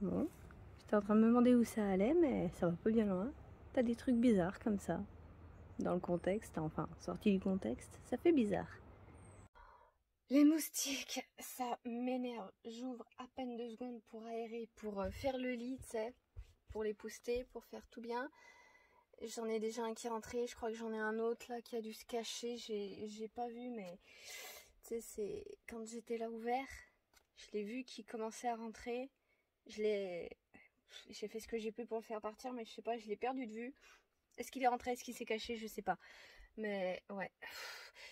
Bon, j'étais en train de me demander où ça allait, mais ça va pas bien loin. T'as des trucs bizarres comme ça. Dans le contexte, enfin, sorti du contexte, ça fait bizarre. Les moustiques, ça m'énerve. J'ouvre à peine 2 secondes pour aérer, pour faire le lit, tu sais, pour les pousser, pour faire tout bien. J'en ai déjà un qui est rentré, je crois que j'en ai un autre là qui a dû se cacher, j'ai pas vu, mais tu sais, c'est quand j'étais là ouvert, je l'ai vu qui commençait à rentrer, j'ai fait ce que j'ai pu pour le faire partir, mais je sais pas, je l'ai perdu de vue. Est-ce qu'il est rentré, est-ce qu'il s'est caché, je sais pas. Mais ouais,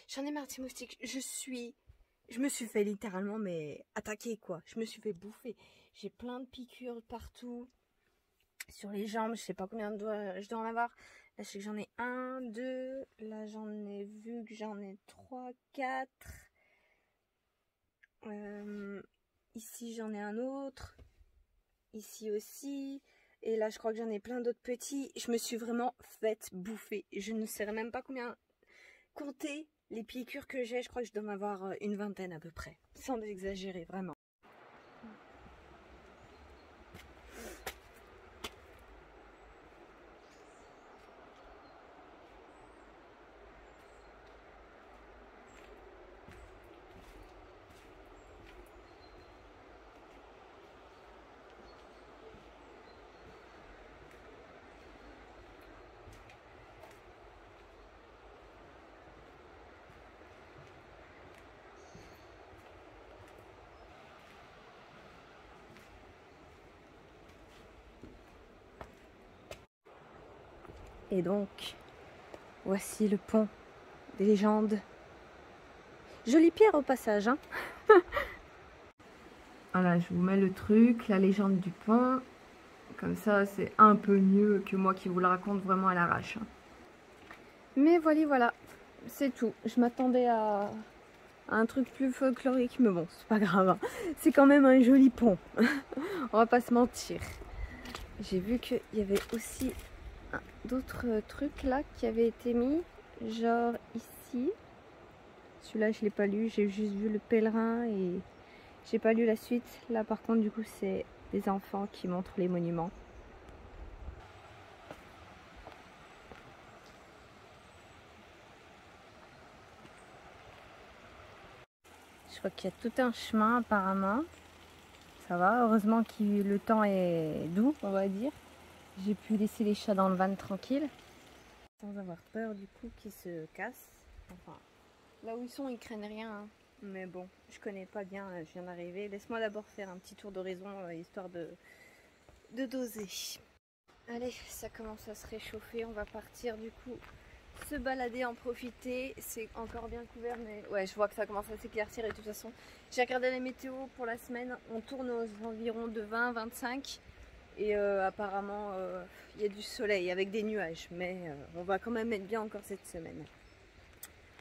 j'en ai marre de ces moustiques, je me suis fait littéralement mais attaquer quoi, je me suis fait bouffer. J'ai plein de piqûres partout. Sur les jambes, je sais pas combien de doigts je dois en avoir. Là, je sais que j'en ai 1, 2. Là, j'en ai vu que j'en ai 3, 4. Ici, j'en ai un autre. Ici aussi. Et là, je crois que j'en ai plein d'autres petits. Je me suis vraiment faite bouffer. Je ne sais même pas combien compter les piqûres que j'ai. Je crois que je dois en avoir une vingtaine à peu près. Sans exagérer, vraiment. Et donc, voici le pont des légendes. Jolie pierre au passage, hein. Voilà, je vous mets le truc, la légende du pont. Comme ça, c'est un peu mieux que moi qui vous le raconte vraiment à l'arrache. Mais voilà, c'est tout. Je m'attendais à un truc plus folklorique, mais bon, c'est pas grave, hein. C'est quand même un joli pont. On va pas se mentir. J'ai vu qu'il y avait aussi d'autres trucs là qui avaient été mis, genre ici. Celui-là, je l'ai pas lu, j'ai juste vu le pèlerin et j'ai pas lu la suite. Là, par contre, du coup, c'est des enfants qui montrent les monuments. Je crois qu'il y a tout un chemin apparemment. Ça va, heureusement que le temps est doux, on va dire. J'ai pu laisser les chats dans le van tranquille. Sans avoir peur du coup qu'ils se cassent. Enfin, là où ils sont, ils craignent rien, hein. Mais bon, je connais pas bien, je viens d'arriver. Laisse-moi d'abord faire un petit tour d'horizon, histoire de doser. Allez, ça commence à se réchauffer, on va partir du coup se balader, en profiter. C'est encore bien couvert, mais ouais, je vois que ça commence à s'éclaircir et de toute façon, j'ai regardé la météo pour la semaine, on tourne aux environs de 20-25 et apparemment il y a du soleil avec des nuages, mais on va quand même être bien encore cette semaine.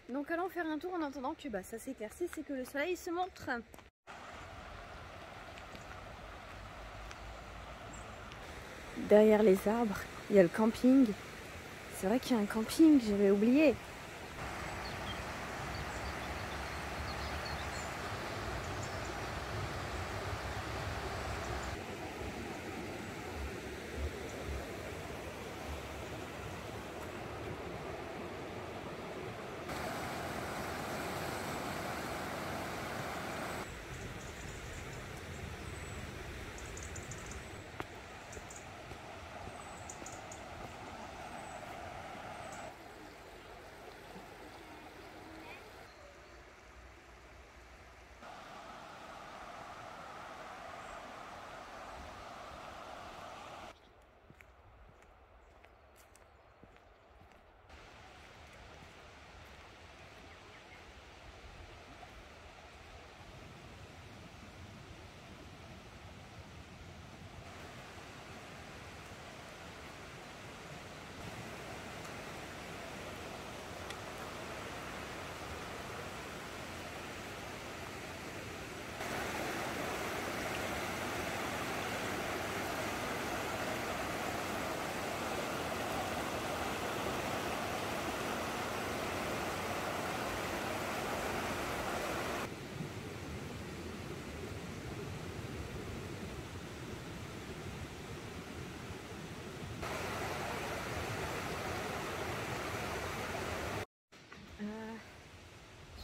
Donc allons faire un tour en attendant que ça s'éclaircisse et que le soleil se montre. Derrière les arbres, il y a le camping. C'est vrai qu'il y a un camping, j'avais oublié.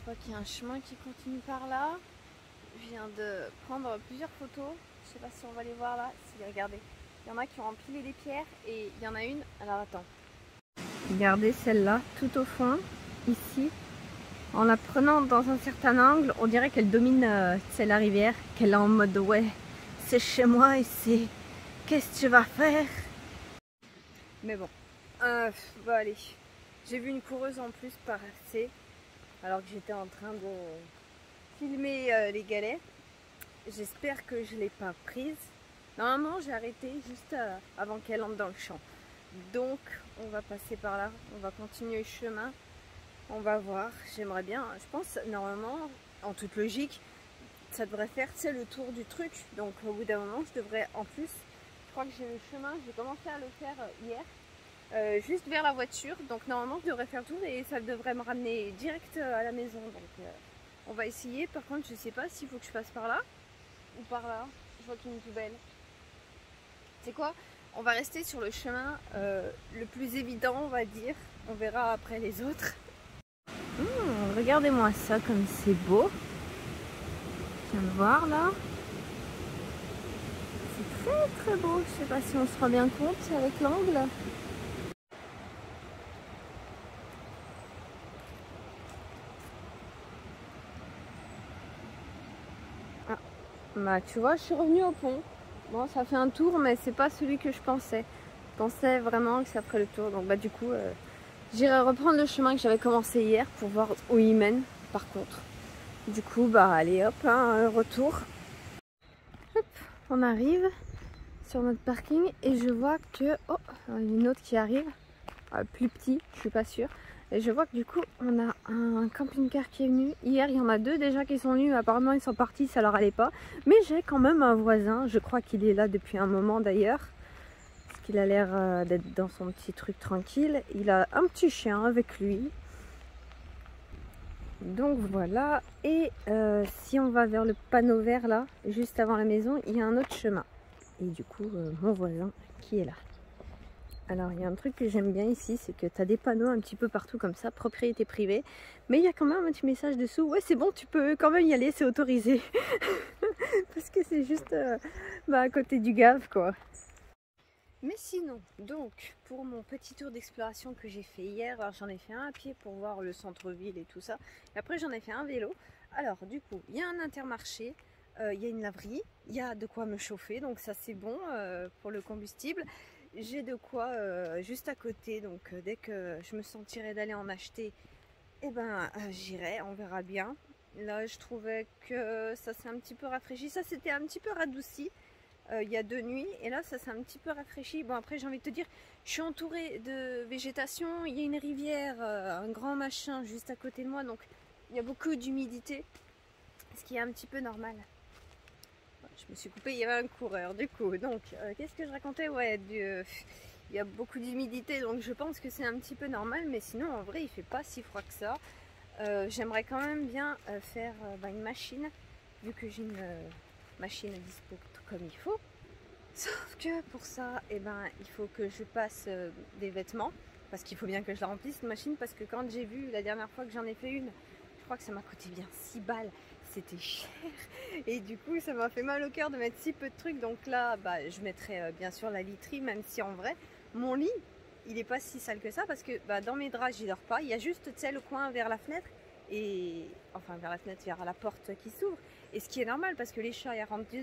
vois qu'il y a un chemin qui continue par là. Je viens de prendre plusieurs photos. Je sais pas si on va les voir là. Si, regardez. Il y en a qui ont empilé les pierres et il y en a une. Alors attends. Regardez celle-là, tout au fond, ici. En la prenant dans un certain angle, on dirait qu'elle domine la rivière. Qu'elle est en mode ouais, c'est chez moi et c'est qu'est-ce que tu vas faire? Mais bon, bah allez. J'ai vu une coureuse en plus passer alors que j'étais en train de filmer les galets. J'espère que je ne l'ai pas prise. Normalement, j'ai arrêté juste avant qu'elle entre dans le champ. Donc, on va passer par là. On va continuer le chemin. On va voir. J'aimerais bien. Je pense, normalement, en toute logique, ça devrait faire, tu sais, le tour du truc. Donc, au bout d'un moment, je devrais, en plus, je crois que j'ai le chemin. J'ai commencé à le faire hier. Juste vers la voiture. Donc, normalement, je devrais faire le tour et ça devrait me ramener direct à la maison. Donc, on va essayer. Par contre, je sais pas s'il faut que je passe par là ou par là. Je vois qu'il y a une poubelle. C'est quoi? On va rester sur le chemin le plus évident, on va dire. On verra après les autres. Regardez-moi ça, comme c'est beau. Je viens de voir là. C'est très très beau. Je sais pas si on se rend bien compte avec l'angle. Ah, bah tu vois, je suis revenue au pont. Bon, ça fait un tour, mais c'est pas celui que je pensais. Je pensais vraiment que ça ferait le tour. Donc bah du coup, j'irai reprendre le chemin que j'avais commencé hier pour voir où il mène. Par contre, du coup, bah allez hop, hein, retour. Hop, on arrive sur notre parking et je vois que oh, il y a une autre qui arrive, plus petit, je suis pas sûre. Et je vois que du coup, on a un camping-car qui est venu. Hier, il y en a deux déjà qui sont venus. Apparemment, ils sont partis, ça leur allait pas. Mais j'ai quand même un voisin. Je crois qu'il est là depuis un moment d'ailleurs. Parce qu'il a l'air d'être dans son petit truc tranquille. Il a un petit chien avec lui. Donc voilà. Et si on va vers le panneau vert là, juste avant la maison, il y a un autre chemin. Et du coup, mon voisin qui est là. Alors il y a un truc que j'aime bien ici, c'est que tu as des panneaux un petit peu partout comme ça, propriété privée. Mais il y a quand même un petit message dessous, ouais c'est bon, tu peux quand même y aller, c'est autorisé. Parce que c'est juste à côté du Gave quoi. Mais sinon, donc pour mon petit tour d'exploration que j'ai fait hier, j'en ai fait un à pied pour voir le centre-ville et tout ça. Et après j'en ai fait un vélo. Alors du coup, il y a un Intermarché, il y a une laverie, il y a de quoi me chauffer, donc ça c'est bon pour le combustible. J'ai de quoi juste à côté, donc dès que je me sentirai d'aller en acheter, eh ben j'irai, on verra bien. Là je trouvais que ça s'est un petit peu rafraîchi, ça c'était un petit peu radouci il y a 2 nuits, et là ça s'est un petit peu rafraîchi. Bon après j'ai envie de te dire, je suis entourée de végétation, il y a une rivière, un grand machin juste à côté de moi, donc il y a beaucoup d'humidité, ce qui est un petit peu normal. Je me suis coupée, il y avait un coureur du coup. Donc, qu'est-ce que je racontais? Ouais, il y a beaucoup d'humidité, donc je pense que c'est un petit peu normal. Mais sinon, en vrai, il fait pas si froid que ça. J'aimerais quand même bien faire une machine, vu que j'ai une machine à dispo comme il faut. Sauf que pour ça, eh ben, il faut que je passe des vêtements. Parce qu'il faut bien que je la remplisse, cette machine. Parce que quand j'ai vu la dernière fois que j'en ai fait une, je crois que ça m'a coûté bien 6 balles. C'était cher et du coup ça m'a fait mal au cœur de mettre si peu de trucs. Donc là je mettrai bien sûr la literie, même si en vrai mon lit il est pas si sale que ça, parce que dans mes draps j'y dors pas, il y a juste tu sais le coin vers la fenêtre, et enfin vers la fenêtre, vers la porte qui s'ouvre, et ce qui est normal parce que les chats ils rentrent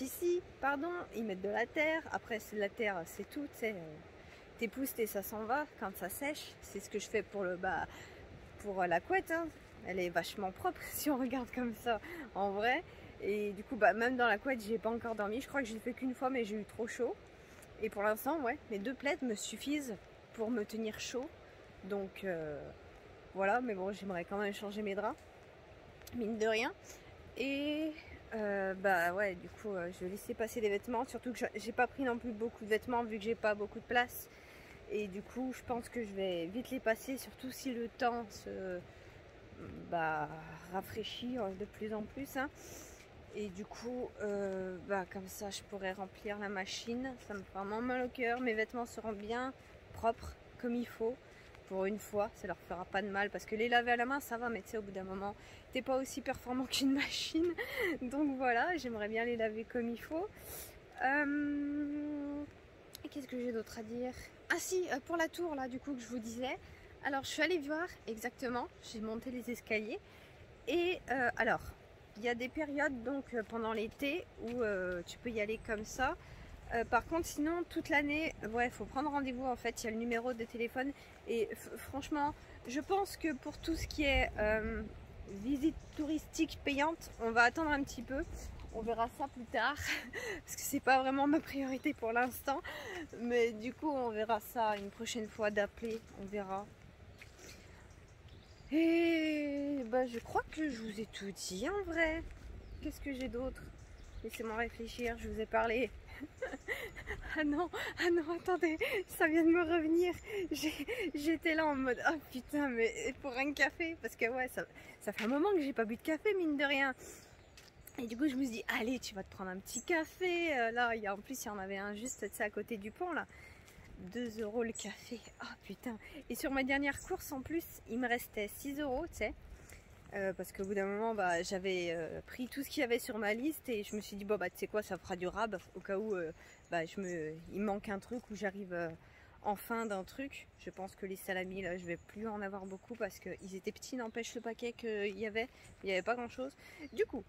ici, pardon, ils mettent de la terre. Après c'est de la terre, c'est tout, tu sais, t'épousses et ça s'en va quand ça sèche. C'est ce que je fais pour le pour la couette, hein. Elle est vachement propre si on regarde comme ça en vrai. Et du coup même dans la couette j'ai pas encore dormi. Je crois que je l'ai fait qu'une fois, mais j'ai eu trop chaud. Et pour l'instant ouais, mes 2 plaids me suffisent pour me tenir chaud. Donc voilà, mais bon j'aimerais quand même changer mes draps, mine de rien. Et ouais, du coup je vais laisser passer les vêtements. Surtout que j'ai pas pris non plus beaucoup de vêtements vu que j'ai pas beaucoup de place. Et du coup je pense que je vais vite les passer, surtout si le temps se rafraîchit de plus en plus, hein. Et du coup comme ça je pourrais remplir la machine, ça me fera moins mal au cœur, mes vêtements seront bien propres comme il faut. pour une fois, ça leur fera pas de mal, parce que les laver à la main ça va, mais tu sais au bout d'un moment t'es pas aussi performant qu'une machine, donc voilà, j'aimerais bien les laver comme il faut. Qu'est-ce que j'ai d'autre à dire? Ah si, pour la tour là du coup que je vous disais, alors je suis allée voir exactement, j'ai monté les escaliers, et alors il y a des périodes donc pendant l'été où tu peux y aller comme ça. Par contre sinon toute l'année, ouais, faut prendre rendez-vous en fait, il y a le numéro de téléphone, et franchement je pense que pour tout ce qui est visite touristique payante, on va attendre un petit peu, on verra ça plus tard parce que c'est pas vraiment ma priorité pour l'instant, mais du coup on verra ça une prochaine fois, d'appeler, on verra. Et bah je crois que je vous ai tout dit en vrai. Qu'est-ce que j'ai d'autre? Laissez-moi réfléchir, je vous ai parlé. Ah non, attendez, ça vient de me revenir. J'étais là en mode, oh putain, mais pour un café, parce que ouais, ça fait un moment que j'ai pas bu de café, mine de rien. Et du coup, je me suis dit, allez, tu vas te prendre un petit café. Là, en plus, il y en avait un juste à côté du pont, là. 2 € le café. Oh putain. Et sur ma dernière course, en plus, il me restait 6 €, tu sais. Parce qu'au bout d'un moment bah, j'avais pris tout ce qu'il y avait sur ma liste, et je me suis dit bon bah tu sais quoi, ça fera du rab au cas où bah, il me manque un truc, ou j'arrive en fin d'un truc. Je pense que les salamis là je vais plus en avoir beaucoup parce qu'ils étaient petits, n'empêche le paquet qu'il y avait, il n'y avait pas grand chose. Du coup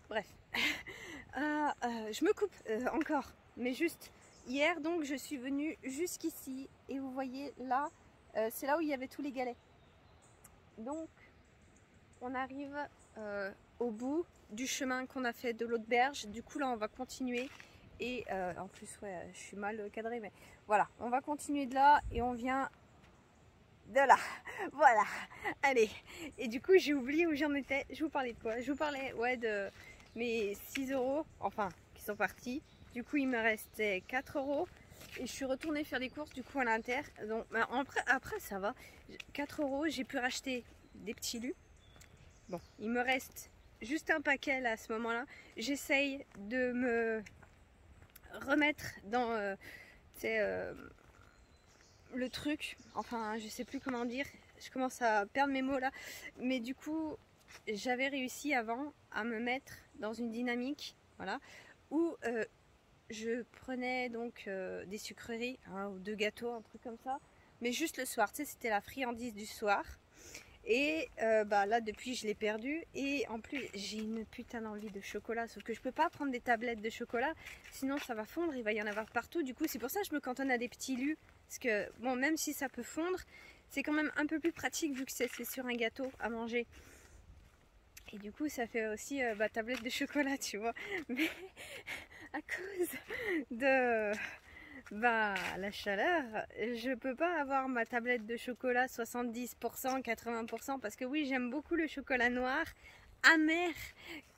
bref, je me coupe encore, mais juste hier donc je suis venue jusqu'ici, et vous voyez là c'est là où il y avait tous les galets. Donc on arrive au bout du chemin qu'on a fait de l'autre berge. Du coup là on va continuer, et en plus ouais je suis mal cadrée, mais voilà, on va continuer de là et on vient de là. Voilà, allez. Et du coup j'ai oublié où j'en étais. Je vous parlais de quoi? Je vous parlais ouais de mes 6 €, enfin qui sont partis. Du coup il me restait 4 € et je suis retournée faire des courses du coup à l'Inter. Donc bah, après ça va, 4 €, j'ai pu racheter des petits lus. Bon, il me reste juste un paquet là à ce moment-là. J'essaye de me remettre dans le truc. Enfin, je sais plus comment dire. Je commence à perdre mes mots là. Mais du coup, j'avais réussi avant à me mettre dans une dynamique, voilà, où je prenais donc des sucreries, hein, ou 2 gâteaux, un truc comme ça. Mais juste le soir, tu sais, c'était la friandise du soir. Et bah là depuis je l'ai perdu, et en plus j'ai une putain d'envie de chocolat, sauf que je peux pas prendre des tablettes de chocolat sinon ça va fondre, il va y en avoir partout. Du coup c'est pour ça que je me cantonne à des petits lus, parce que bon, même si ça peut fondre, c'est quand même un peu plus pratique vu que c'est sur un gâteau à manger. Et du coup ça fait aussi tablette de chocolat, tu vois. Mais à cause de la chaleur, je peux pas avoir ma tablette de chocolat 70%, 80%, parce que oui, j'aime beaucoup le chocolat noir, amer,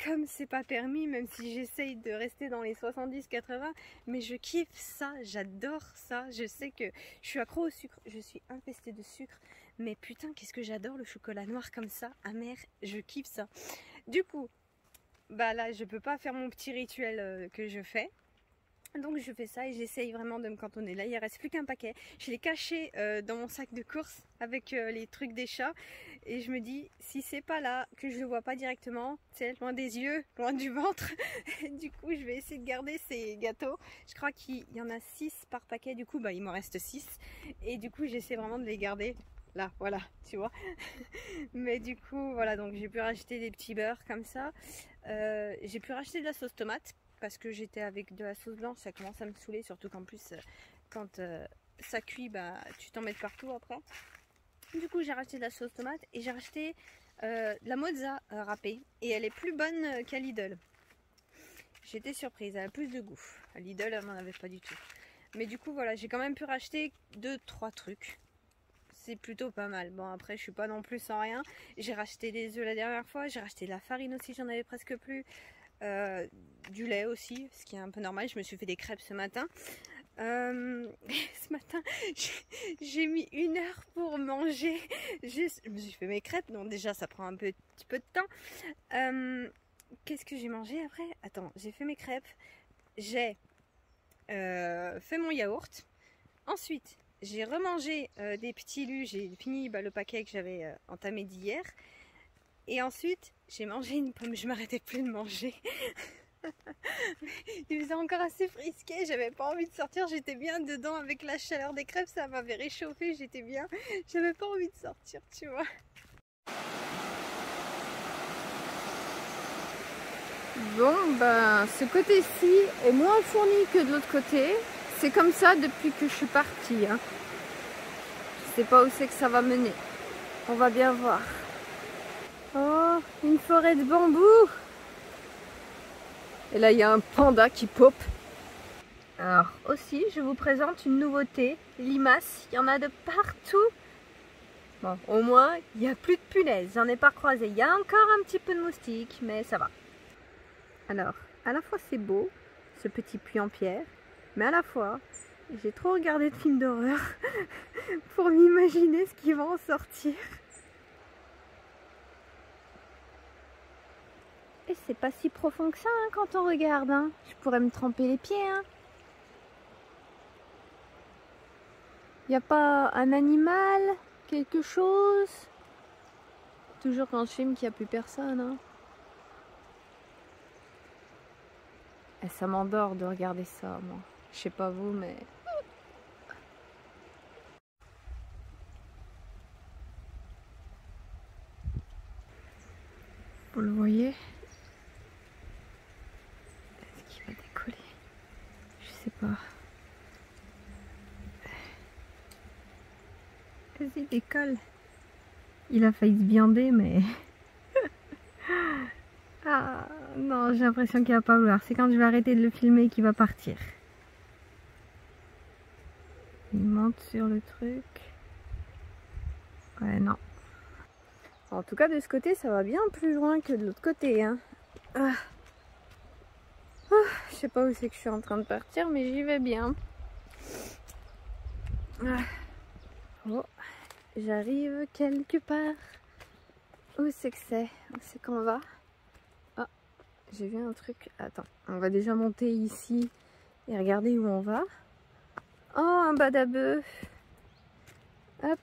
comme c'est pas permis, même si j'essaye de rester dans les 70-80, mais je kiffe ça, j'adore ça. Je sais que je suis accro au sucre, je suis infestée de sucre, mais putain, qu'est-ce que j'adore le chocolat noir comme ça, amer, je kiffe ça. Du coup, bah là, je peux pas faire mon petit rituel que je fais. Donc je fais ça et j'essaye vraiment de me cantonner. Là il reste plus qu'un paquet. Je l'ai caché dans mon sac de course avec les trucs des chats. Et je me dis, si c'est pas là, que je le vois pas directement, c'est loin des yeux, loin du ventre. Du coup je vais essayer de garder ces gâteaux. Je crois qu'il y en a 6 par paquet. Du coup bah, il m'en reste 6. Et du coup j'essaie vraiment de les garder. Là, voilà, tu vois. Mais du coup, voilà, donc j'ai pu racheter des petits beurres comme ça. J'ai pu racheter de la sauce tomate, parce que j'étais avec de la sauce blanche, ça commence à me saouler, surtout qu'en plus quand ça cuit, bah tu t'en mets partout après. Du coup j'ai racheté de la sauce tomate, et j'ai racheté de la mozza râpée, et elle est plus bonne qu'à Lidl. J'étais surprise, elle a plus de goût. À Lidl elle n'en avait pas du tout. Mais du coup voilà, j'ai quand même pu racheter 2-3 trucs. C'est plutôt pas mal. Bon après je suis pas non plus sans rien. J'ai racheté des œufs la dernière fois, j'ai racheté de la farine aussi, j'en avais presque plus. Du lait aussi, ce qui est un peu normal. Je me suis fait des crêpes ce matin. Ce matin, j'ai mis 1 heure pour manger. Je me suis fait mes crêpes, donc déjà ça prend un petit peu de temps. Qu'est-ce que j'ai mangé après? Attends, j'ai fait mes crêpes, j'ai fait mon yaourt. Ensuite, j'ai remangé des petits lus, j'ai fini le paquet que j'avais entamé d'hier. Et ensuite, j'ai mangé une pomme, je m'arrêtais plus de manger. Il faisait encore assez frisqué, j'avais pas envie de sortir, j'étais bien dedans avec la chaleur des crêpes, ça m'avait réchauffé, j'étais bien. J'avais pas envie de sortir, tu vois. Bon, ben, ce côté-ci est moins fourni que de l'autre côté. C'est comme ça depuis que je suis partie. Hein. Je sais pas où c'est que ça va mener. On va bien voir. Oh, une forêt de bambou. Et là, il y a un panda qui pop. Alors, aussi, je vous présente une nouveauté. Limaces, il y en a de partout. Bon, au moins, il n'y a plus de punaises. J'en ai pas croisé. Il y a encore un petit peu de moustiques, mais ça va. Alors, à la fois c'est beau, ce petit puits en pierre, mais à la fois, j'ai trop regardé de films d'horreur pour m'imaginer ce qui va en sortir. Et c'est pas si profond que ça hein, quand on regarde. Hein. Je pourrais me tremper les pieds. Hein. Y a pas un animal, quelque chose? Toujours quand je filme qu'il n'y a plus personne. Hein. Et ça m'endort de regarder ça, moi. Je sais pas vous, mais... Vous le voyez? Est-ce qu'il va décoller? Je sais pas. Vas-y, décolle. Il a failli se viander, mais... Ah non, j'ai l'impression qu'il va pas vouloir. C'est quand je vais arrêter de le filmer qu'il va partir. Il monte sur le truc. Ouais, non. En tout cas, de ce côté, ça va bien plus loin que de l'autre côté. Hein. Ah. Ah, je sais pas où c'est que je suis en train de partir, mais j'y vais bien. Ah. Oh, j'arrive quelque part. Où c'est que c'est? Où c'est qu'on va? Ah, j'ai vu un truc. Attends, on va déjà monter ici et regarder où on va. Oh, un badabeu. Hop.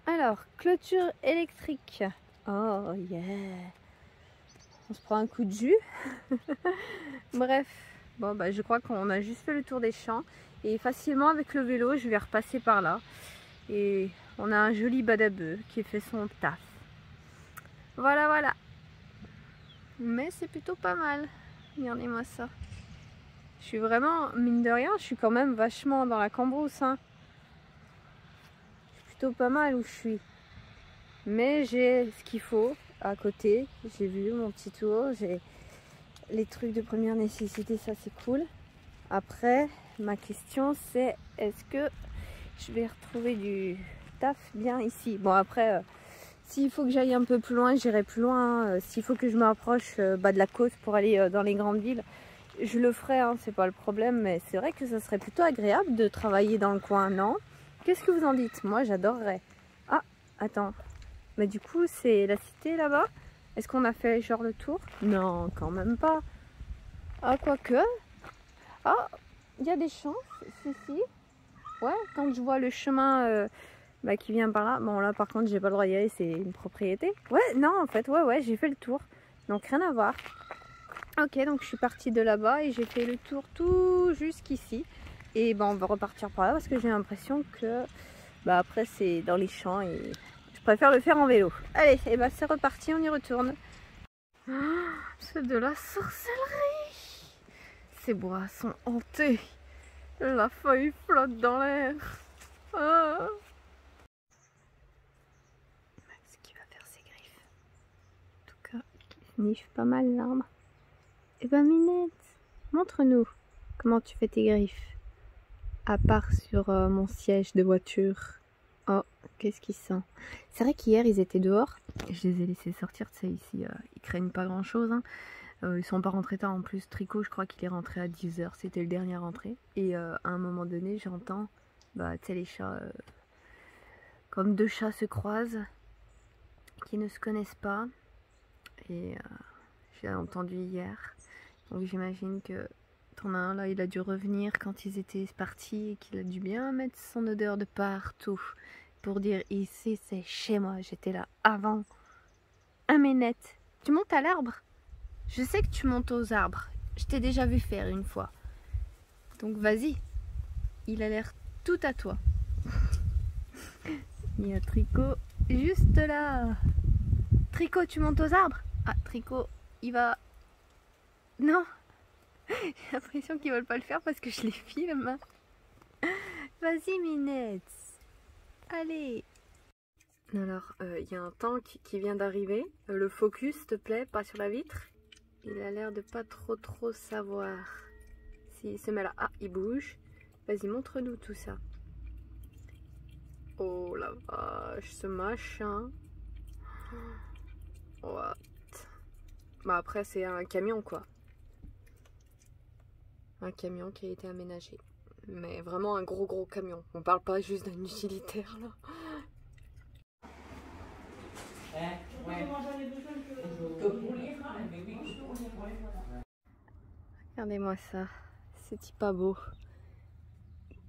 Alors, clôture électrique. Oh, yeah. On se prend un coup de jus. Bref. Bon, bah, je crois qu'on a juste fait le tour des champs. Et facilement, avec le vélo, je vais repasser par là. Et on a un joli badabeu qui fait son taf. Voilà, voilà. Mais c'est plutôt pas mal. Regardez-moi ça. Je suis vraiment, mine de rien, je suis quand même vachement dans la cambrousse. Hein. C'est plutôt pas mal où je suis. Mais j'ai ce qu'il faut à côté. J'ai vu mon petit tour. J'ai les trucs de première nécessité, ça c'est cool. Après, ma question c'est est-ce que je vais retrouver du taf bien ici? Bon après, s'il faut que j'aille un peu plus loin, j'irai plus loin. S'il faut que je me rapproche de la côte pour aller dans les grandes villes, je le ferai, hein, c'est pas le problème. Mais c'est vrai que ça serait plutôt agréable de travailler dans le coin, non? Qu'est-ce que vous en dites? Moi j'adorerais. Ah, attends. Mais du coup, c'est la cité là-bas? Est-ce qu'on a fait genre le tour? Non, quand même pas. Ah, quoique. Ah, il y a des champs, ici. Ouais, quand je vois le chemin qui vient par là. Bon, là, par contre, j'ai pas le droit d'y aller, c'est une propriété. Ouais, non, en fait, ouais, j'ai fait le tour. Donc, rien à voir. Ok, donc je suis partie de là-bas et j'ai fait le tour tout jusqu'ici. Et ben, on va repartir par là parce que j'ai l'impression que... Bah, après, c'est dans les champs et... Je préfère le faire en vélo. Allez, et ben c'est reparti, on y retourne. Oh, c'est de la sorcellerie. Ces bois sont hantés. La feuille flotte dans l'air. Ah. Est-ce qu'il va faire ses griffes? En tout cas, il sniffe pas mal l'arbre. Et ben Minette, montre-nous comment tu fais tes griffes. À part sur mon siège de voiture. Oh, qu'est-ce qu'ils sentent? C'est vrai qu'hier ils étaient dehors. Je les ai laissés sortir, tu sais, ici ils craignent pas grand chose. Hein. Ils sont pas rentrés tard en plus. Tricot, je crois qu'il est rentré à 10 h. C'était le dernier rentré. Et à un moment donné, j'entends, tu sais, les chats, comme deux chats se croisent, qui ne se connaissent pas. Et j'ai entendu hier. Donc j'imagine que T'en as un là, il a dû revenir quand ils étaient partis et qu'il a dû bien mettre son odeur de partout pour dire ici c'est chez moi, j'étais là avant. Ah mais net, tu montes à l'arbre? Je sais que tu montes aux arbres, je t'ai déjà vu faire une fois. Donc vas-y, il a l'air tout à toi. Il y a Tricot juste là. Tricot, tu montes aux arbres? Ah, Tricot, il va... Non. J'ai l'impression qu'ils veulent pas le faire parce que je les filme. Vas-y, Minette. Allez. Alors, il y a un tank qui vient d'arriver. Le focus, s'il te plaît, pas sur la vitre. Il a l'air de pas trop savoir. S'il se met là... Ah, il bouge. Vas-y, montre-nous tout ça. Oh la vache, ce machin. What? Bah après, c'est un camion, quoi. Un camion qui a été aménagé. Mais vraiment un gros camion. On parle pas juste d'un utilitaire, là. Regardez-moi ça. C'est pas beau.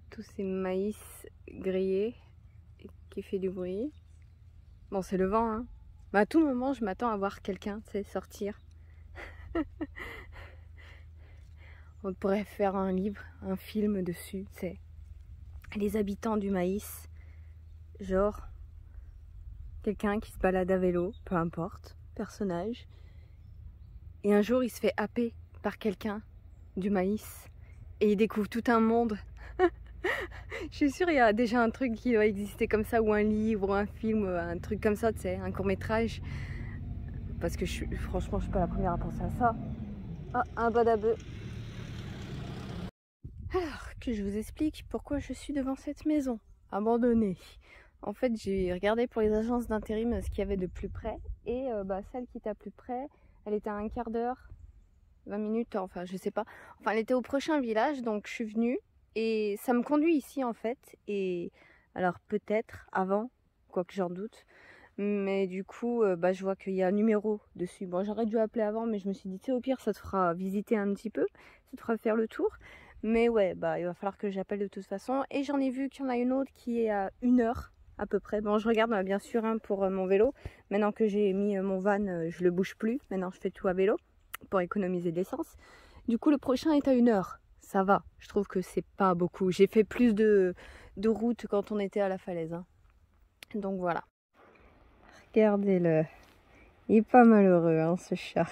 Tous ces maïs grillés qui fait du bruit. Bon, c'est le vent, hein. Mais à tout moment, je m'attends à voir quelqu'un, tu sais, sortir. On pourrait faire un livre, un film dessus, tu sais. Les habitants du maïs. Genre, quelqu'un qui se balade à vélo, peu importe, personnage. Et un jour, il se fait happer par quelqu'un du maïs. Et il découvre tout un monde. Je suis sûre il y a déjà un truc qui doit exister comme ça, ou un livre, ou un film, un truc comme ça, tu sais, un court-métrage. Parce que franchement, je suis pas la première à penser à ça. Ah, un badabeu. Alors, que je vous explique pourquoi je suis devant cette maison, abandonnée. En fait, j'ai regardé pour les agences d'intérim ce qu'il y avait de plus près. Et celle qui était à plus près, elle était à un quart d'heure, 20 minutes, enfin je sais pas. Enfin, elle était au prochain village, donc je suis venue. Et ça me conduit ici en fait. Et alors peut-être avant, quoique j'en doute. Mais du coup, je vois qu'il y a un numéro dessus. Bon, j'aurais dû appeler avant, mais je me suis dit, tu sais, au pire, ça te fera visiter un petit peu. Ça te fera faire le tour. Mais ouais, il va falloir que j'appelle de toute façon. Et j'en ai vu qu'il y en a une autre qui est à 1 heure à peu près. Bon, je regarde bien sûr pour mon vélo. Maintenant que j'ai mis mon van, je le bouge plus. Maintenant, je fais tout à vélo pour économiser de l'essence. Du coup, le prochain est à 1 heure. Ça va. Je trouve que c'est pas beaucoup. J'ai fait plus de route quand on était à la falaise, hein. Donc voilà. Regardez-le. Il est pas malheureux, hein, ce chat.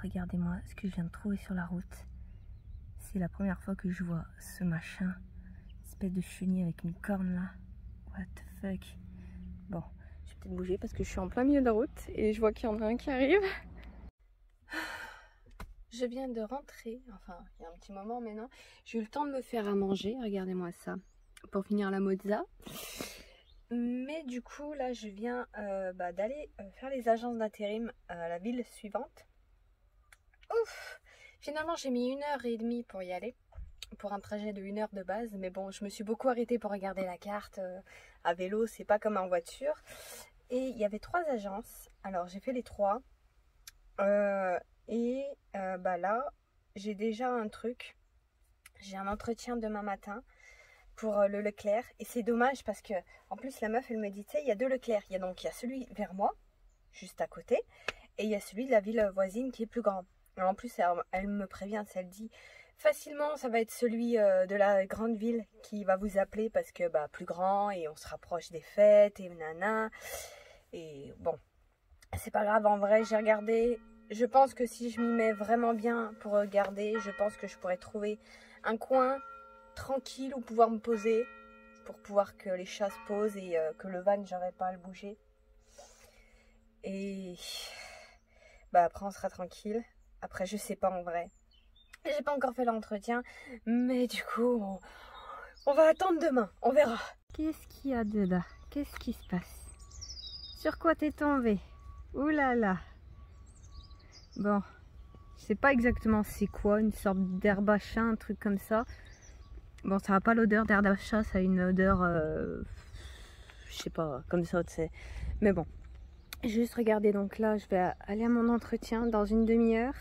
Regardez-moi ce que je viens de trouver sur la route. C'est la première fois que je vois ce machin. Espèce de chenille avec une corne là. What the fuck. Bon, je vais peut-être bouger parce que je suis en plein milieu de la route et je vois qu'il y en a un qui arrive. Je viens de rentrer, enfin il y a un petit moment maintenant. J'ai eu le temps de me faire à manger, regardez-moi ça. Pour finir la mozza. Mais du coup là je viens d'aller faire les agences d'intérim à la ville suivante. Ouf! Finalement j'ai mis 1h30 pour y aller, pour un trajet de 1 heure de base, mais bon je me suis beaucoup arrêtée pour regarder la carte. À vélo c'est pas comme en voiture. Et il y avait 3 agences, alors j'ai fait les 3. Là j'ai déjà un truc, j'ai un entretien demain matin pour le Leclerc, et c'est dommage parce que en plus la meuf elle me dit, tu sais, il y a 2 Leclerc, il y a celui vers moi juste à côté et il y a celui de la ville voisine qui est plus grand. Alors, en plus elle me prévient, elle dit facilement ça va être celui de la grande ville qui va vous appeler parce que plus grand et on se rapproche des fêtes et nana. Et bon, c'est pas grave, en vrai j'ai regardé. Je pense que si je m'y mets vraiment bien pour regarder, je pense que je pourrais trouver un coin tranquille où pouvoir me poser, pour pouvoir que les chats se posent et que le van, j'aurais pas à le bouger. Et après on sera tranquille. Après je sais pas en vrai. J'ai pas encore fait l'entretien, mais du coup on va attendre demain, on verra. Qu'est-ce qu'il y a de là? Qu'est-ce qui se passe? Sur quoi t'es tombé? Ouh là là. Bon, je sais pas exactement c'est quoi, une sorte d'herbe à chat, un truc comme ça. Bon, ça n'a pas l'odeur d'herbe à chat, ça a une odeur, je sais pas, comme ça, tu sais. Mais bon, juste regardez, donc là, je vais aller à mon entretien dans une demi-heure.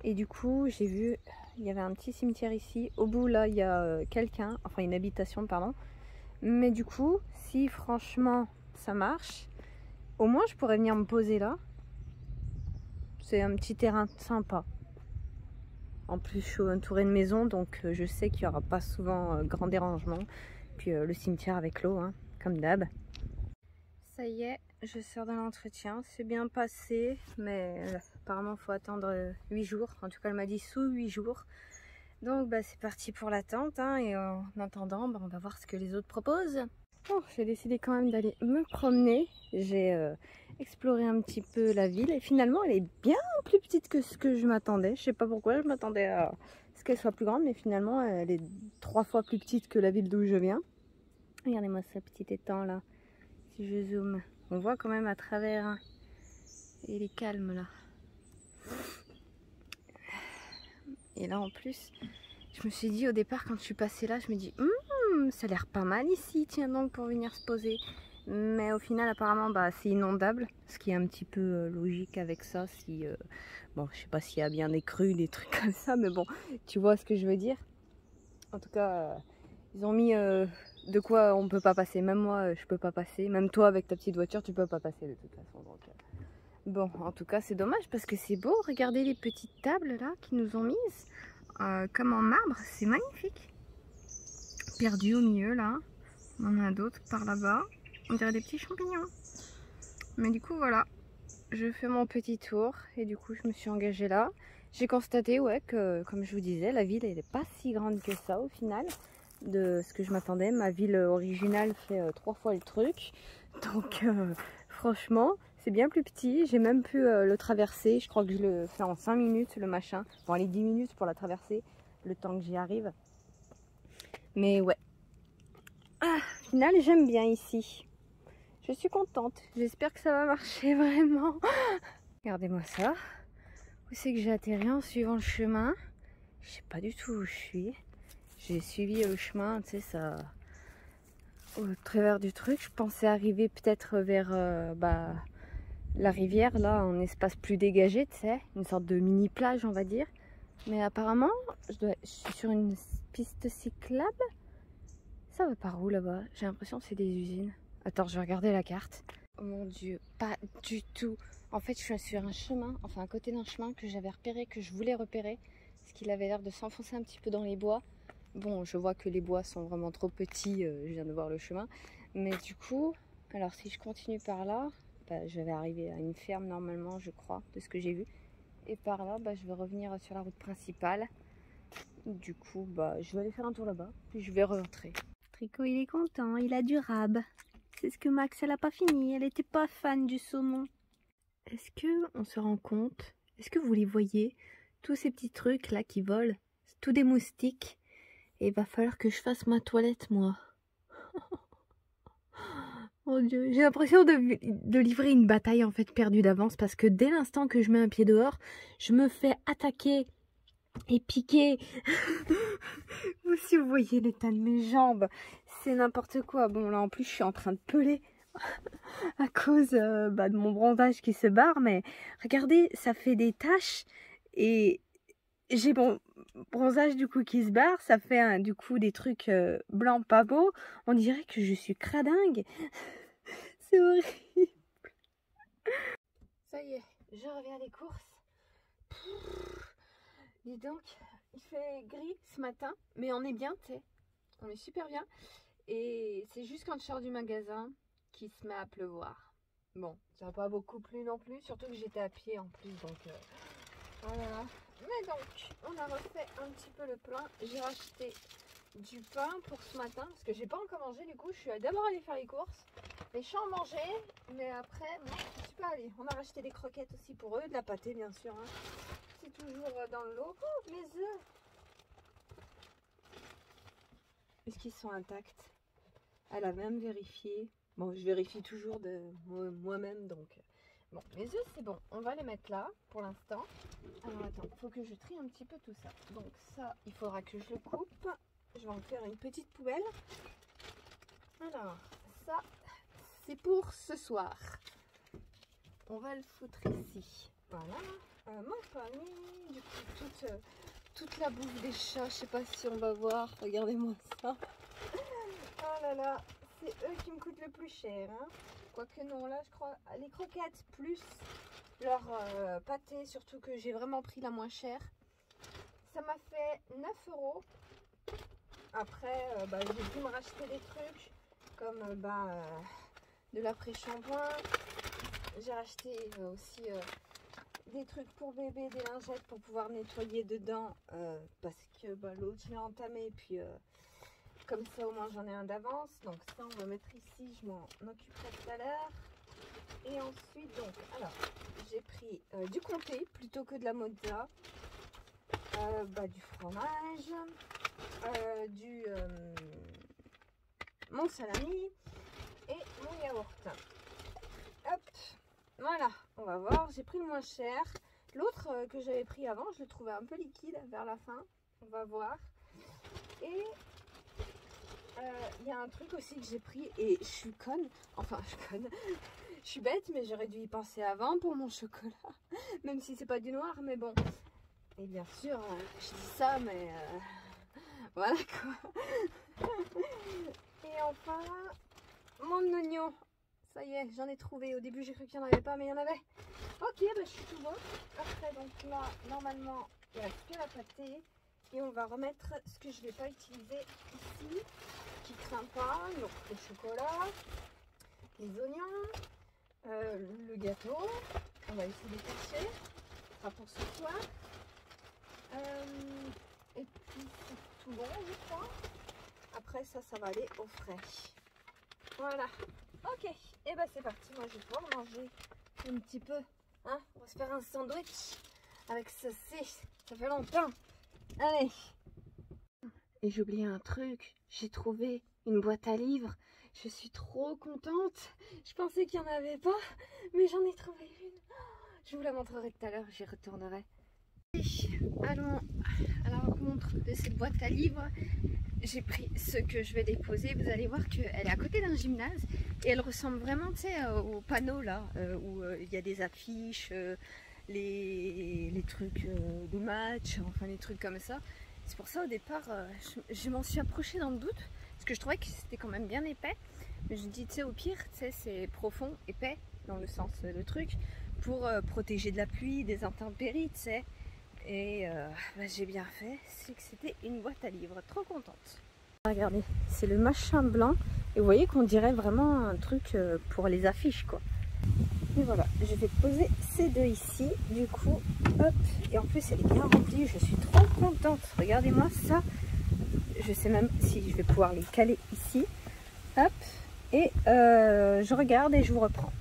Et du coup, j'ai vu, il y avait un petit cimetière ici. Au bout, là, il y a quelqu'un, enfin une habitation, pardon. Mais du coup, si franchement ça marche, au moins je pourrais venir me poser là. C'est un petit terrain sympa. En plus, je suis entourée de maisons, donc je sais qu'il n'y aura pas souvent grand dérangement. Puis le cimetière avec l'eau, hein, comme d'hab. Ça y est, je sors de l'entretien. C'est bien passé, mais apparemment, il faut attendre 8 jours. En tout cas, elle m'a dit sous 8 jours. Donc, bah, c'est parti pour l'attente. Hein, et en attendant, bah, on va voir ce que les autres proposent. Bon, j'ai décidé quand même d'aller me promener. J'ai exploré un petit peu la ville. Et finalement, elle est bien plus petite que ce que je m'attendais. Je sais pas pourquoi, je m'attendais à ce qu'elle soit plus grande. Mais finalement, elle est 3 fois plus petite que la ville d'où je viens. Regardez-moi ce petit étang là. Si je zoome, on voit quand même à travers. Hein. Et il est calme là. Et là en plus, je me suis dit au départ quand je suis passée là, je me dis ça a l'air pas mal ici, tiens donc pour venir se poser. Mais au final apparemment bah, c'est inondable, ce qui est un petit peu logique avec ça. Si bon, je sais pas s'il y a bien des crues, des trucs comme ça, mais bon, tu vois ce que je veux dire. En tout cas, ils ont mis de quoi on peut pas passer. Même moi, je peux pas passer. Même toi avec ta petite voiture, tu peux pas passer de toute façon. Donc, bon, en tout cas, c'est dommage parce que c'est beau. Regardez les petites tables là qu'ils nous ont mises. Comme en marbre, c'est magnifique. Perdu au milieu là. On en a d'autres par là-bas. On dirait des petits champignons. Mais du coup, voilà. Je fais mon petit tour et du coup, je me suis engagée là. J'ai constaté, ouais, que comme je vous disais, la ville, elle n'est pas si grande que ça au final. De ce que je m'attendais. Ma ville originale fait 3 fois le truc. Donc, franchement, c'est bien plus petit. J'ai même pu le traverser. Je crois que je le fais en 5 minutes, le machin. Bon, allez, 10 minutes pour la traverser, le temps que j'y arrive. Mais ouais. Ah, au final, j'aime bien ici. Je suis contente. J'espère que ça va marcher vraiment. Regardez-moi ça. Où c'est que j'ai atterri en suivant le chemin? Je sais pas du tout où je suis. J'ai suivi le chemin, tu sais, ça... au travers du truc. Je pensais arriver peut-être vers bah, la rivière, là, en espace plus dégagé, tu sais. Une sorte de mini-plage, on va dire. Mais apparemment, je suis sur une piste cyclable. Ça va par où là-bas? J'ai l'impression que c'est des usines. Attends, je vais regarder la carte. Oh mon dieu, pas du tout. En fait, je suis sur un chemin, enfin à côté d'un chemin que j'avais repéré, que je voulais repérer. Parce qu'il avait l'air de s'enfoncer un petit peu dans les bois. Bon, je vois que les bois sont vraiment trop petits, je viens de voir le chemin. Mais du coup, alors si je continue par là, bah, je vais arriver à une ferme normalement, je crois, de ce que j'ai vu. Et par là, bah, je vais revenir sur la route principale. Du coup, bah, je vais aller faire un tour là-bas, puis je vais rentrer. Tricot, il est content, il a du rab. C'est ce que Max, elle a pas fini, elle était pas fan du saumon. Est-ce que on se rend compte? Est-ce que vous les voyez? Tous ces petits trucs là qui volent, c'est tous des moustiques. Et il va falloir que je fasse ma toilette, moi. Oh Dieu, j'ai l'impression de livrer une bataille en fait perdue d'avance parce que dès l'instant que je mets un pied dehors, je me fais attaquer et piquer. Si vous voyez l'état de mes jambes, c'est n'importe quoi. Bon là en plus je suis en train de peler à cause de mon bronzage qui se barre, mais regardez, ça fait des taches et j'ai mon bronzage du coup qui se barre, ça fait du coup des trucs blancs pas beaux. On dirait que je suis cradingue. C'est horrible. Ça y est, je reviens des courses. Dis donc, il fait gris ce matin, mais on est bien, tu sais. On est super bien. Et c'est juste quand je sors du magasin qu'il se met à pleuvoir. Bon, ça n'a pas beaucoup plu non plus, surtout que j'étais à pied en plus, donc voilà. Mais donc, on a refait un petit peu le plein. J'ai racheté du pain pour ce matin, parce que j'ai pas encore mangé, du coup je suis d'abord allée faire les courses. Les champs ont mangé, mais après, non, je suis pas allée. On a racheté des croquettes aussi pour eux, de la pâtée bien sûr. Hein. C'est toujours dans le lot. Oh, mes œufs! Est-ce qu'ils sont intacts? Elle a même vérifié. Bon, je vérifie toujours de moi-même, donc... Bon, les œufs, c'est bon. On va les mettre là, pour l'instant. Alors, attends, il faut que je trie un petit peu tout ça. Donc ça, il faudra que je le coupe. Je vais en faire une petite poubelle. Alors, ça, c'est pour ce soir. On va le foutre ici. Voilà, mon panier, du coup toute la bouffe des chats, je sais pas si on va voir, regardez-moi ça. Oh là là, c'est eux qui me coûtent le plus cher, hein. Quoique non, là je crois, les croquettes plus leur pâté, surtout que j'ai vraiment pris la moins chère. Ça m'a fait 9 €. Après, j'ai pu me racheter des trucs comme de l'après-shampoing. J'ai racheté aussi des trucs pour bébé, des lingettes pour pouvoir nettoyer dedans parce que l'autre je l'ai entamé, puis comme ça au moins j'en ai un d'avance. Donc ça on va mettre ici, je m'en occuperai tout à l'heure. Et ensuite donc, alors j'ai pris du comté plutôt que de la mozza, du fromage, mon salami et mon yaourt. Hop, voilà, on va voir, j'ai pris le moins cher. L'autre que j'avais pris avant, je le trouvais un peu liquide vers la fin, on va voir. Et il y a un truc aussi que j'ai pris et je suis conne, je suis bête, mais j'aurais dû y penser avant pour mon chocolat, même si c'est pas du noir, mais bon. Et bien sûr, je dis ça, mais voilà quoi. Et enfin, mon oignon. Ça y est, j'en ai trouvé. Au début, j'ai cru qu'il n'y en avait pas, mais il y en avait. Ok, je suis tout bon. Après, donc là, normalement, il reste que la pâtée. Et on va remettre ce que je ne vais pas utiliser ici, qui craint pas. Donc, le chocolat, les oignons, le gâteau. On va essayer de cacher. Ce sera pour ce soir. Et puis, c'est tout bon, je crois. Après, ça va aller au frais. Voilà. Ok, et c'est parti, moi je vais pouvoir manger un petit peu, hein. On va se faire un sandwich avec ceci, ça fait longtemps. Allez. Et j'ai oublié un truc, j'ai trouvé une boîte à livres, je suis trop contente. Je pensais qu'il n'y en avait pas, mais j'en ai trouvé une. Je vous la montrerai tout à l'heure, j'y retournerai. Allons à la rencontre de cette boîte à livres. J'ai pris ce que je vais déposer. Vous allez voir qu'elle est à côté d'un gymnase et elle ressemble vraiment, tu sais, au panneau là où il y a des affiches, les trucs de match, enfin les trucs comme ça. C'est pour ça au départ je m'en suis approchée dans le doute parce que je trouvais que c'était quand même bien épais. Mais je me dis, tu sais, au pire, tu sais, c'est profond, épais dans le sens le truc pour protéger de la pluie, des intempéries, tu sais. Et j'ai bien fait, c'est que c'était une boîte à livres, trop contente. Regardez, c'est le machin blanc et vous voyez qu'on dirait vraiment un truc pour les affiches quoi. Et voilà, je vais poser ces deux ici, du coup, hop, et en plus elle est bien remplie, je suis trop contente. Regardez-moi ça, je sais même si je vais pouvoir les caler ici, hop, et je regarde et je vous reprends.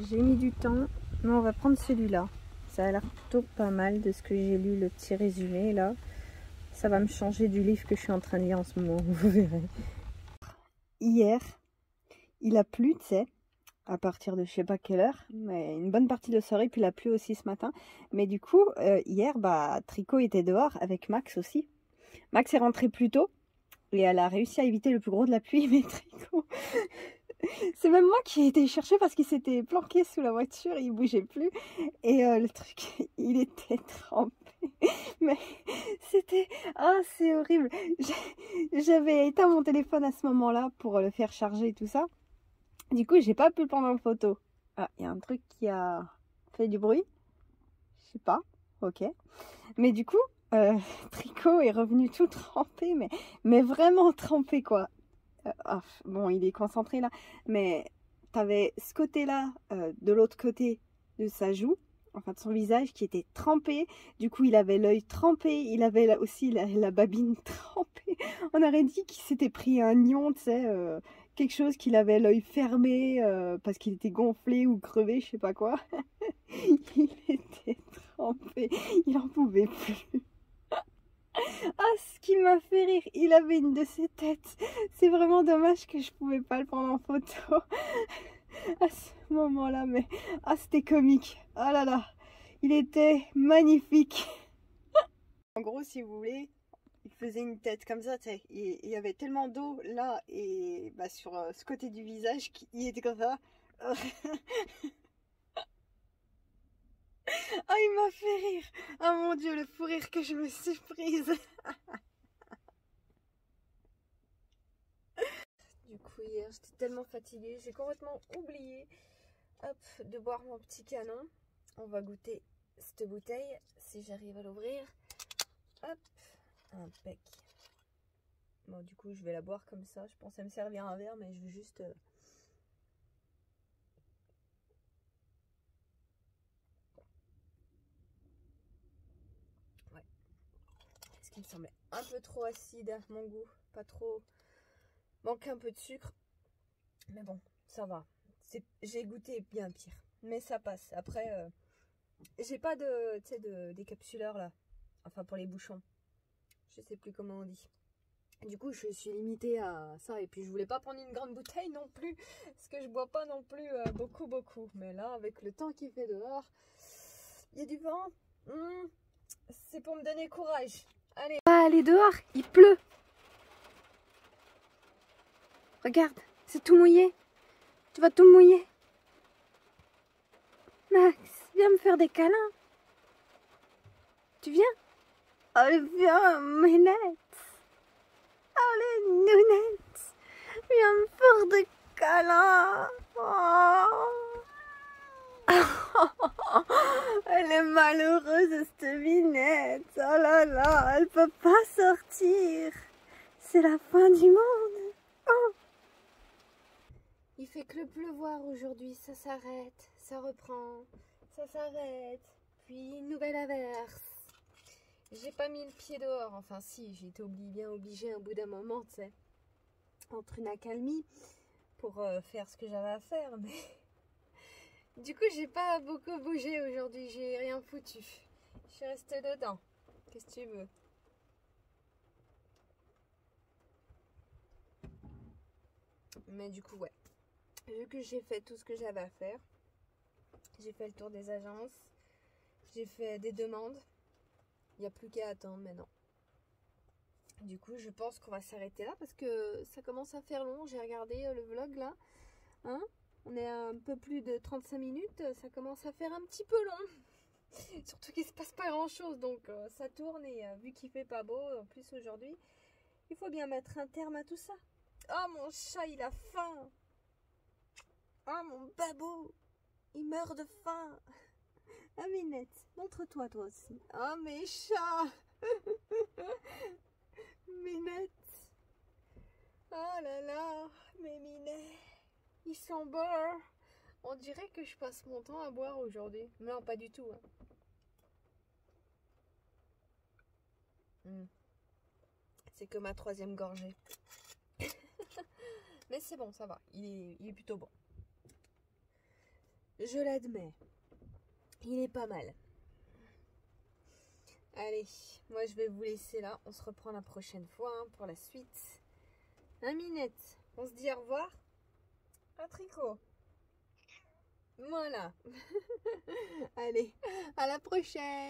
J'ai mis du temps, mais on va prendre celui-là. Ça a l'air plutôt pas mal de ce que j'ai lu, le petit résumé là. Ça va me changer du livre que je suis en train de lire en ce moment, vous verrez. Hier, il a plu, tu sais, à partir de je sais pas quelle heure, mais une bonne partie de soirée, puis il a plu aussi ce matin. Mais du coup, hier, Tricot était dehors avec Max aussi. Max est rentré plus tôt et elle a réussi à éviter le plus gros de la pluie, mais Tricot... C'est même moi qui ai été chercher parce qu'il s'était planqué sous la voiture, il bougeait plus. Et le truc, il était trempé. Mais c'était... Ah, c'est horrible. J'avais éteint mon téléphone à ce moment-là pour le faire charger et tout ça. Du coup, j'ai pas pu le prendre en photo. Ah, il y a un truc qui a fait du bruit. Je sais pas. Ok. Mais du coup, Tricot est revenu tout trempé, mais vraiment trempé, quoi. Bon, il est concentré là, mais t'avais ce côté-là, de l'autre côté de sa joue, enfin de son visage qui était trempé. Du coup, il avait l'œil trempé, il avait là aussi la babine trempée. On aurait dit qu'il s'était pris un nion, tu sais, quelque chose qu'il avait l'œil fermé parce qu'il était gonflé ou crevé, je sais pas quoi. Il était trempé, il en pouvait plus. Ah, ce qui m'a fait rire, il avait une de ses têtes. C'est vraiment dommage que je pouvais pas le prendre en photo à ce moment-là, mais ah, c'était comique. Ah là là, il était magnifique. En gros, si vous voulez, il faisait une tête comme ça, tu sais. Il y avait tellement d'eau là et sur ce côté du visage qu'il était comme ça. Oh, il m'a fait rire. Oh mon Dieu, le fou rire que je me suis prise. Du coup, hier, j'étais tellement fatiguée, j'ai complètement oublié, hop, de boire mon petit canon. On va goûter cette bouteille, si j'arrive à l'ouvrir. Hop, impec. Bon, du coup, je vais la boire comme ça. Je pensais me servir un verre, mais je veux juste... Ouais. Ce qui me semblait un peu trop acide à mon goût. Pas trop... Manque un peu de sucre. Mais bon, ça va. J'ai goûté bien pire. Mais ça passe. Après, j'ai pas de... Tu sais, de décapsuleur, là. Enfin, pour les bouchons. Je sais plus comment on dit. Du coup, je suis limitée à ça. Et puis, je voulais pas prendre une grande bouteille non plus. Parce que je bois pas non plus beaucoup. Mais là, avec le temps qu'il fait dehors, il y a du vent. C'est pour me donner courage. Allez. Ah, aller dehors, il pleut. Regarde, c'est tout mouillé. Tu vas tout mouiller. Max, viens me faire des câlins. Tu viens? Allez, viens, Minette. Allez, Nounette. Viens me faire des câlins. Elle est malheureuse, cette Minette. Oh là là, elle peut pas sortir. C'est la fin du monde. Oh. Il fait que le pleuvoir aujourd'hui, ça s'arrête, ça reprend, ça s'arrête, puis une nouvelle averse. J'ai pas mis le pied dehors, enfin si, j'ai été bien obligée au bout d'un moment, tu sais, entre une accalmie pour faire ce que j'avais à faire, mais du coup j'ai pas beaucoup bougé aujourd'hui, j'ai rien foutu. Je suis restée dedans. Qu'est-ce que tu veux? Mais du coup, ouais. Vu que j'ai fait tout ce que j'avais à faire, j'ai fait le tour des agences, j'ai fait des demandes. Il n'y a plus qu'à attendre maintenant. Du coup, je pense qu'on va s'arrêter là parce que ça commence à faire long. J'ai regardé le vlog là. Hein, on est à un peu plus de 35 minutes. Ça commence à faire un petit peu long. Surtout qu'il ne se passe pas grand chose. Donc ça tourne et vu qu'il fait pas beau, en plus aujourd'hui, il faut bien mettre un terme à tout ça. Oh, mon chat, il a faim. Oh, mon babou, il meurt de faim. Ah, Minette, montre-toi toi aussi. Oh, mes chats. Minette. Oh là là, mes minets. Ils sont beaux. On dirait que je passe mon temps à boire aujourd'hui. Non, pas du tout. C'est que ma 3e gorgée. Mais c'est bon, ça va. Il est plutôt bon. Je l'admets. Il est pas mal. Allez, moi je vais vous laisser là. On se reprend la prochaine fois pour la suite. Hein, Minette? On se dit au revoir. À tricot. Voilà. Allez, à la prochaine.